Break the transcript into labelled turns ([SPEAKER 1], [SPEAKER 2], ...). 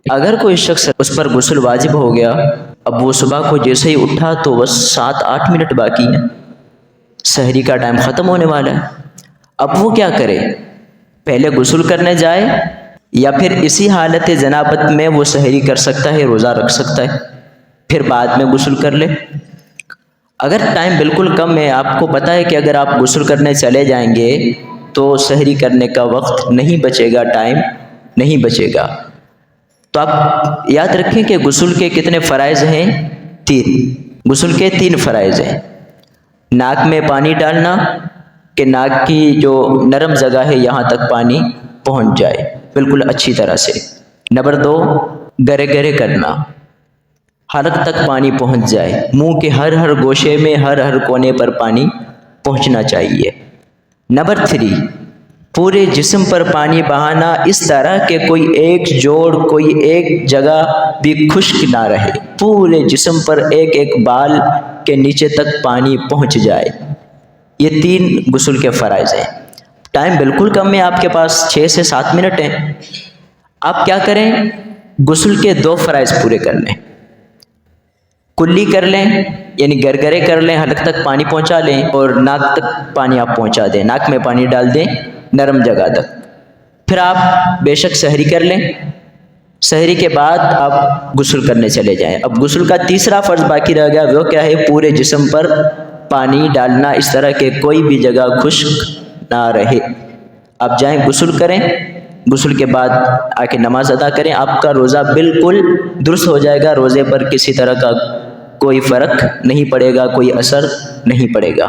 [SPEAKER 1] اگر کوئی شخص اس پر غسل واجب ہو گیا، اب وہ صبح کو جیسے ہی اٹھا تو بس 7-8 منٹ باقی ہیں، سحری کا ٹائم ختم ہونے والا ہے، اب وہ کیا کرے؟ پہلے غسل کرنے جائے یا پھر اسی حالت جنابت میں وہ سحری کر سکتا ہے، روزہ رکھ سکتا ہے، پھر بعد میں غسل کر لے؟ اگر ٹائم بالکل کم ہے، آپ کو پتہ ہے کہ اگر آپ غسل کرنے چلے جائیں گے تو سحری کرنے کا وقت نہیں بچے گا، ٹائم نہیں بچے گا، تو آپ یاد رکھیں کہ غسل کے کتنے فرائض ہیں؟ 3۔ غسل کے 3 فرائض ہیں: ناک میں پانی ڈالنا کہ ناک کی جو نرم جگہ ہے یہاں تک پانی پہنچ جائے بالکل اچھی طرح سے۔ نمبر 2، گرے گرے کرنا، حلق تک پانی پہنچ جائے، منہ کے ہر گوشے میں ہر کونے پر پانی پہنچنا چاہیے۔ نمبر 3، پورے جسم پر پانی بہانا اس طرح کہ کوئی ایک جوڑ، کوئی ایک جگہ بھی خشک نہ رہے، پورے جسم پر ایک بال کے نیچے تک پانی پہنچ جائے۔ یہ 3 غسل کے فرائض ہیں۔ ٹائم بالکل کم ہے، آپ کے پاس 6 سے 7 منٹ ہیں۔ آپ کیا کریں؟ غسل کے 2 فرائض پورے کر لیں، کلی کر لیں یعنی گرگرے کر لیں، حلق تک پانی پہنچا لیں، اور ناک تک پانی آپ پہنچا دیں، ناک میں پانی ڈال دیں نرم جگہ تک۔ پھر آپ بے شک سحری کر لیں، سحری کے بعد آپ غسل کرنے چلے جائیں۔ اب غسل کا تیسرا فرض باقی رہ گیا، وہ کیا ہے؟ پورے جسم پر پانی ڈالنا اس طرح کہ کوئی بھی جگہ خشک نہ رہے۔ آپ جائیں غسل کریں، غسل کے بعد آ کے نماز ادا کریں، آپ کا روزہ بالکل درست ہو جائے گا، روزے پر کسی طرح کا کوئی فرق نہیں پڑے گا، کوئی اثر نہیں پڑے گا۔